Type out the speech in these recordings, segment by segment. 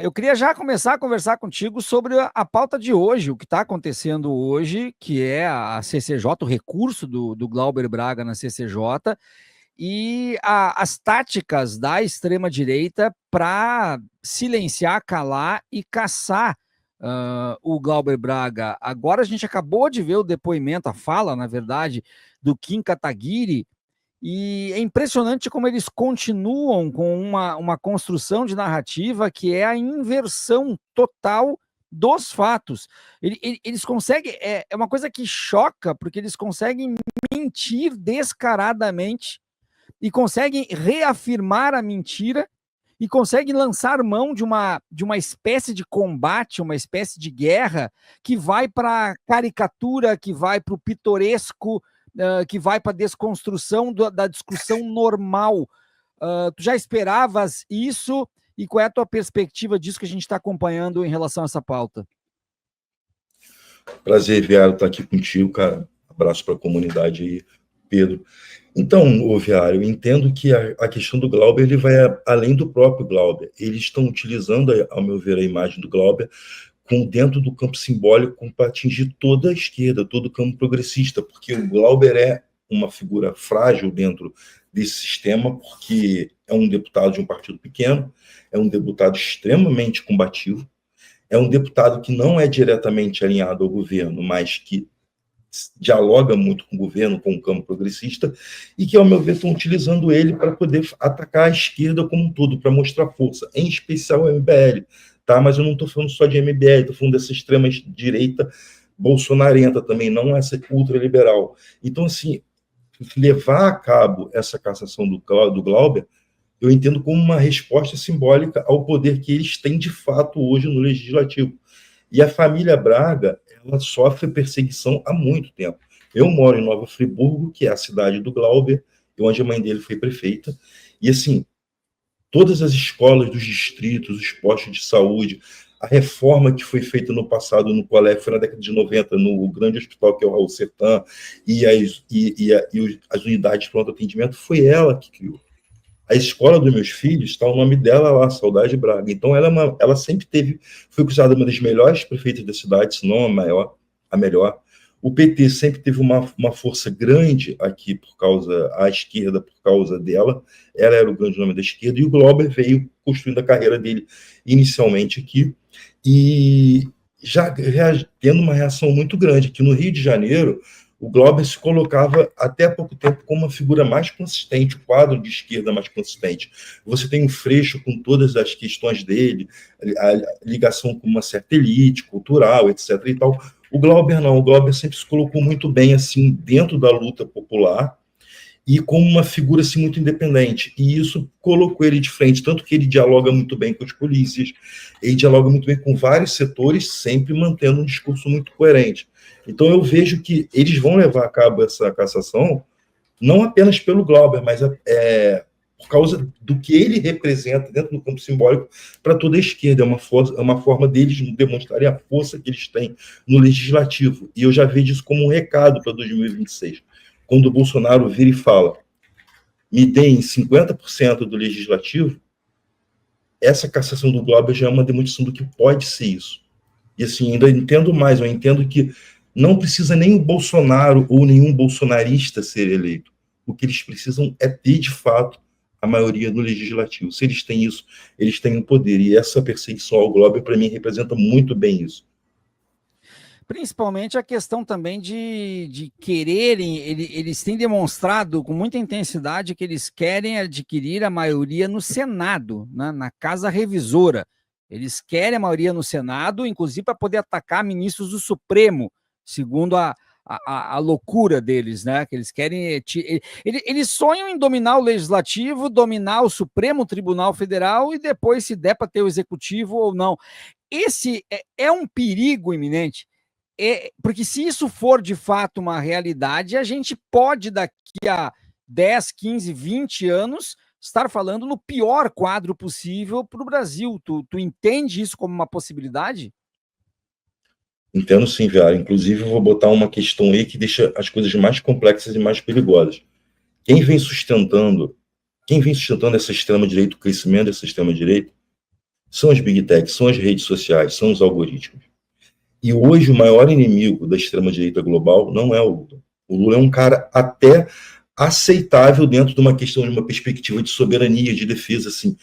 Eu queria já começar a conversar contigo sobre a pauta de hoje, o que está acontecendo hoje, que é a CCJ, o recurso do Glauber Braga na CCJ, e as táticas da extrema-direita para silenciar, calar e caçar o Glauber Braga. Agora a gente acabou de ver o depoimento, a fala, na verdade, do Kim Kataguiri, e é impressionante como eles continuam com uma construção de narrativa que é a inversão total dos fatos. Eles conseguem, é uma coisa que choca, porque eles conseguem mentir descaradamente e conseguem reafirmar a mentira e conseguem lançar mão de uma espécie de combate, uma espécie de guerra que vai para a caricatura, que vai para o pitoresco, que vai para a desconstrução da discussão normal. Tu já esperavas isso? E qual é a tua perspectiva disso que a gente está acompanhando em relação a essa pauta? Prazer, Viário, estar aqui contigo, cara. Abraço para a comunidade aí, Pedro. Então, Viário, eu entendo que a questão do Glauber ele vai além do próprio Glauber. Eles estão utilizando, ao meu ver, a imagem do Glauber dentro do campo simbólico para atingir toda a esquerda, todo o campo progressista, porque o Glauber é uma figura frágil dentro desse sistema, porque é um deputado de um partido pequeno, é um deputado extremamente combativo, é um deputado que não é diretamente alinhado ao governo, mas que dialoga muito com o governo, com o campo progressista, e que, ao meu ver, estão utilizando ele para poder atacar a esquerda como um todo, para mostrar força, em especial o MBL, tá? Mas eu não estou falando só de MBL, estou falando dessa extrema-direita bolsonarenta também, não essa ultraliberal. Então, assim, levar a cabo essa cassação do Glauber, eu entendo como uma resposta simbólica ao poder que eles têm de fato hoje no Legislativo. E a família Braga, ela sofre perseguição há muito tempo. Eu moro em Nova Friburgo, que é a cidade do Glauber, onde a mãe dele foi prefeita, e assim, todas as escolas dos distritos, os postos de saúde, a reforma que foi feita no passado no colégio, foi na década de 90, no grande hospital que é o Raul Sertan, e as unidades de pronto atendimento, foi ela que criou. A escola dos meus filhos, está o nome dela lá, Saudade Braga. Então, ela sempre foi considerada uma das melhores prefeitas da cidade, se não a melhor. O PT sempre teve uma força grande aqui à esquerda, por causa dela. Ela era o grande nome da esquerda, e o Glauber veio construindo a carreira dele inicialmente aqui, e já tendo uma reação muito grande. Aqui no Rio de Janeiro, o Glauber se colocava até há pouco tempo como uma figura mais consistente, o quadro de esquerda mais consistente. Você tem o Freixo com todas as questões dele, a ligação com uma certa elite cultural, etc. e tal. O Glauber não, o Glauber sempre se colocou muito bem assim dentro da luta popular e como uma figura assim, muito independente. E isso colocou ele de frente, tanto que ele dialoga muito bem com os polícias, ele dialoga muito bem com vários setores, sempre mantendo um discurso muito coerente. Então eu vejo que eles vão levar a cabo essa cassação não apenas pelo Glauber, mas por causa do que ele representa dentro do campo simbólico para toda a esquerda. É uma forma deles demonstrarem a força que eles têm no legislativo. E eu já vejo isso como um recado para 2026. Quando o Bolsonaro vira e fala, me deem 50% do legislativo, essa cassação do Glauber já é uma demonstração do que pode ser isso. E assim, ainda entendo mais, eu entendo que não precisa nem o Bolsonaro ou nenhum bolsonarista ser eleito. O que eles precisam é ter, de fato, a maioria no legislativo. Se eles têm isso, eles têm o poder. E essa perseguição ao Glauber, para mim, representa muito bem isso. Principalmente a questão também de quererem, eles têm demonstrado com muita intensidade que eles querem adquirir a maioria no Senado, né, na Casa Revisora. Eles querem a maioria no Senado, inclusive para poder atacar ministros do Supremo, segundo a loucura deles, né? Que eles querem. Eles sonham em dominar o Legislativo, dominar o Supremo Tribunal Federal e depois, se der para ter o Executivo ou não. Esse é um perigo iminente. Porque se isso for de fato uma realidade, a gente pode daqui a 10, 15, 20 anos estar falando no pior quadro possível para o Brasil. Tu entende isso como uma possibilidade? Entendo sim, Viário. Inclusive, eu vou botar uma questão aí que deixa as coisas mais complexas e mais perigosas. Quem vem sustentando essa extrema-direita, o crescimento dessa extrema-direita, são as big techs, são as redes sociais, são os algoritmos. E hoje o maior inimigo da extrema-direita global não é o Lula. O Lula é um cara até aceitável dentro de uma questão, de uma perspectiva de soberania, de defesa, assim.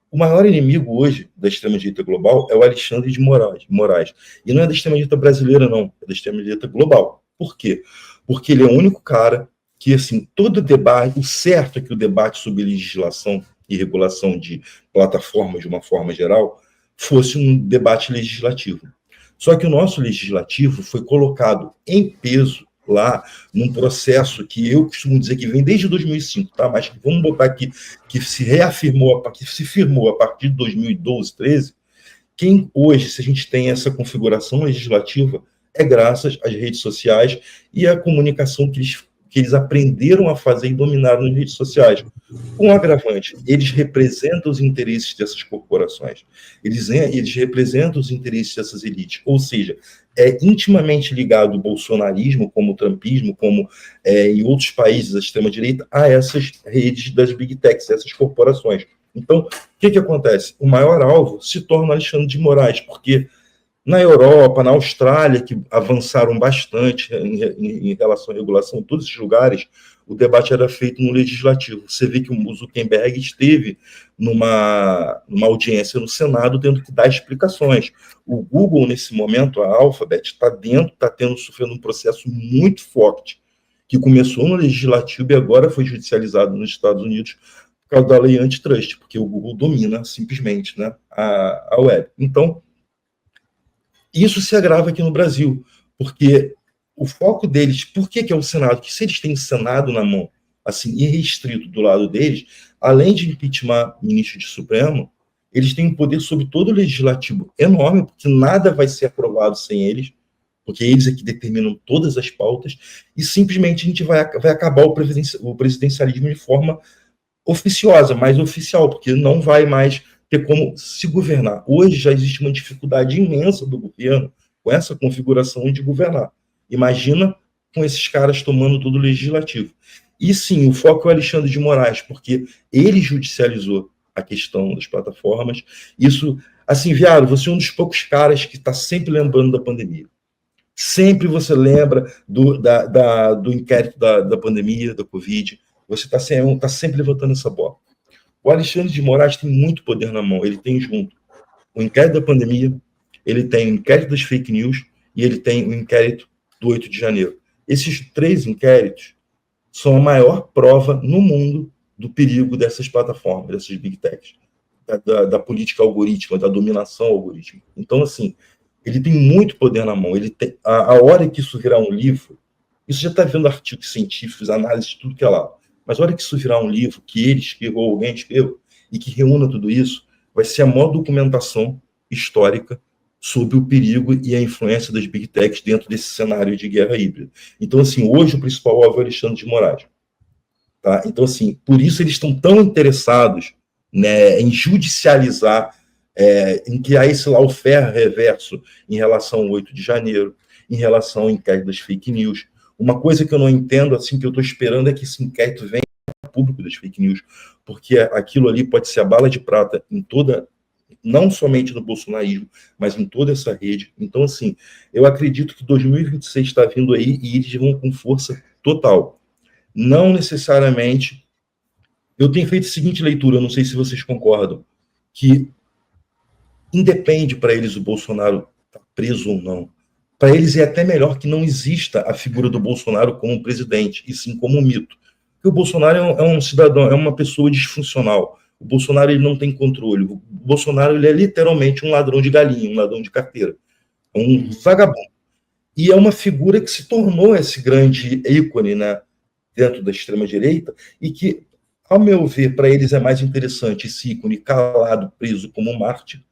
O maior inimigo hoje da extrema-direita global é o Alexandre de Moraes. E não é da extrema-direita brasileira, não. É da extrema-direita global. Por quê? Porque ele é o único cara que, assim, todo debate, o certo é que o debate sobre legislação e regulação de plataformas, de uma forma geral, fosse um debate legislativo. Só que o nosso legislativo foi colocado em peso lá num processo que eu costumo dizer que vem desde 2005, tá? Mas vamos botar aqui que se reafirmou, que se firmou a partir de 2012, 13. Quem hoje, se a gente tem essa configuração legislativa, é graças às redes sociais e à comunicação que eles aprenderam a fazer e dominaram nas redes sociais. Um agravante, eles representam os interesses dessas corporações, eles representam os interesses dessas elites, ou seja, é intimamente ligado o bolsonarismo, como o trumpismo, como em outros países da extrema-direita, a essas redes das big techs, essas corporações. Então, o que acontece? O maior alvo se torna Alexandre de Moraes, porque na Europa, na Austrália, que avançaram bastante em relação à regulação, em todos esses lugares, o debate era feito no legislativo. Você vê que o Zuckerberg esteve numa audiência no Senado tendo que dar explicações. O Google, nesse momento, a Alphabet, está sofrendo um processo muito forte, que começou no legislativo e agora foi judicializado nos Estados Unidos por causa da lei antitrust, porque o Google domina simplesmente, né, a web. Então, isso se agrava aqui no Brasil, porque o foco deles, por que é o Senado? Que se eles têm Senado na mão, assim, irrestrito do lado deles, além de impeachment ministro de Supremo, eles têm um poder sobre todo o legislativo enorme, porque nada vai ser aprovado sem eles, porque eles é que determinam todas as pautas, e simplesmente a gente vai acabar o presidencialismo de forma oficiosa, mais oficial, porque não vai mais ter como se governar. Hoje já existe uma dificuldade imensa do governo com essa configuração de governar. Imagina com esses caras tomando todo o legislativo. E sim, o foco é o Alexandre de Moraes, porque ele judicializou a questão das plataformas. Isso, assim, Viário, você é um dos poucos caras que está sempre lembrando da pandemia. Sempre você lembra do inquérito da pandemia, da Covid. Você está sempre levantando essa bola. O Alexandre de Moraes tem muito poder na mão. Ele tem junto o inquérito da pandemia, ele tem o inquérito das fake news e ele tem o inquérito do 8 de janeiro. Esses 3 inquéritos são a maior prova no mundo do perigo dessas plataformas, dessas big techs, da política algorítmica, da dominação algorítmica. Então, assim, ele tem muito poder na mão. Ele tem, a hora que isso virar um livro, isso já está vendo artigos científicos, análises, tudo que é lá. Mas a hora que isso virar um livro, que ele escreveu, ou alguém escreveu, e que reúna tudo isso, vai ser a maior documentação histórica sobre o perigo e a influência das big techs dentro desse cenário de guerra híbrida. Então, assim, hoje o principal alvo é o Alexandre de Moraes. Tá? Então, assim, por isso eles estão tão interessados, né, em judicializar, em criar esse lawfare reverso em relação ao 8 de janeiro, em relação ao inquérito das fake news. Uma coisa que eu não entendo, assim, que eu estou esperando é que esse inquérito venha ao público das fake news, porque aquilo ali pode ser a bala de prata em toda, não somente no bolsonarismo, mas em toda essa rede. Então, assim, eu acredito que 2026 está vindo aí e eles vão com força total. Não necessariamente... Eu tenho feito a seguinte leitura, não sei se vocês concordam, que independe para eles o Bolsonaro estar preso ou não. Para eles é até melhor que não exista a figura do Bolsonaro como presidente, e sim como um mito. Porque o Bolsonaro é um cidadão, é uma pessoa disfuncional. O Bolsonaro ele não tem controle. O Bolsonaro ele é literalmente um ladrão de galinha, um ladrão de carteira. É um vagabundo. E é uma figura que se tornou esse grande ícone, né, dentro da extrema-direita, e que, ao meu ver, para eles é mais interessante esse ícone calado, preso como Marte,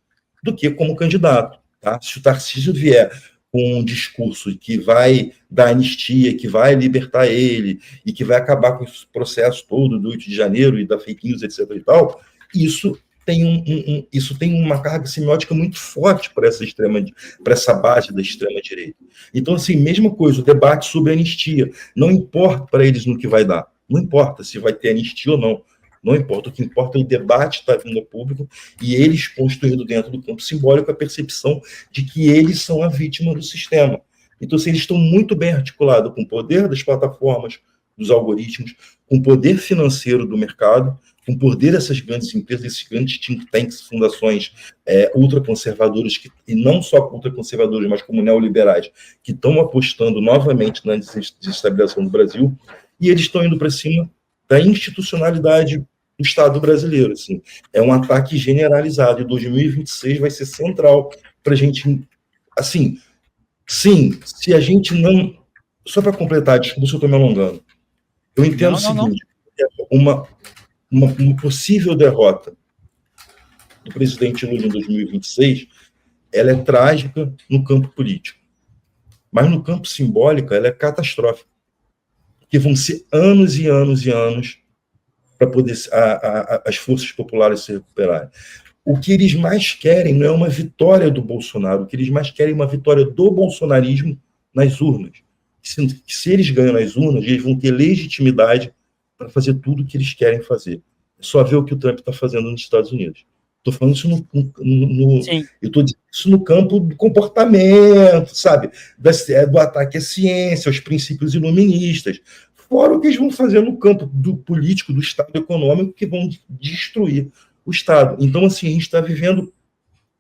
do que como candidato. Tá? Se o Tarcísio vier com um discurso que vai dar anistia, que vai libertar ele, e que vai acabar com esse processo todo do 8 de janeiro e da fake news, etc. e tal, isso tem uma carga semiótica muito forte para essa base da extrema-direita. Então, assim, mesma coisa, o debate sobre anistia. Não importa para eles no que vai dar. Não importa se vai ter anistia ou não. Não importa, o que importa é o debate estar vindo ao público e eles construindo dentro do campo simbólico a percepção de que eles são a vítima do sistema. Então, assim, eles estão muito bem articulados com o poder das plataformas, dos algoritmos, com o poder financeiro do mercado, com o poder dessas grandes empresas, esses grandes think tanks, fundações ultraconservadoras, e não só ultraconservadoras, mas como neoliberais, que estão apostando novamente na desestabilização do Brasil, e eles estão indo para cima da institucionalidade do Estado brasileiro. Assim. É um ataque generalizado, e 2026 vai ser central para a gente... Assim, sim, se a gente não... Só para completar, desculpa se eu estou me alongando. Eu entendo o seguinte, uma possível derrota do presidente Lula em 2026, ela é trágica no campo político. Mas no campo simbólico, ela é catastrófica. Porque vão ser anos e anos e anos para poder as forças populares se recuperarem. O que eles mais querem não é uma vitória do Bolsonaro, o que eles mais querem é uma vitória do bolsonarismo nas urnas. Se eles ganham nas urnas, eles vão ter legitimidade para fazer tudo o que eles querem fazer. É só ver o que o Trump está fazendo nos Estados Unidos. Estou falando isso eu estou dizendo isso no campo do comportamento, sabe? Do ataque à ciência, aos princípios iluministas. Fora o que eles vão fazer no campo do político, do Estado econômico, que vão destruir o Estado. Então, assim, a gente está vivendo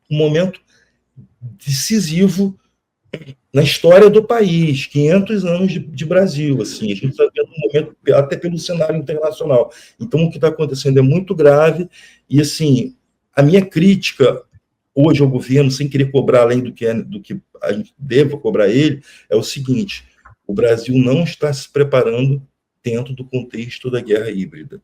um momento decisivo na história do país, 500 anos de Brasil, assim, a gente está vendo um momento, até pelo cenário internacional. Então, o que está acontecendo é muito grave, e, assim, a minha crítica hoje ao governo, sem querer cobrar além do que a gente deva cobrar ele, é o seguinte: o Brasil não está se preparando dentro do contexto da guerra híbrida.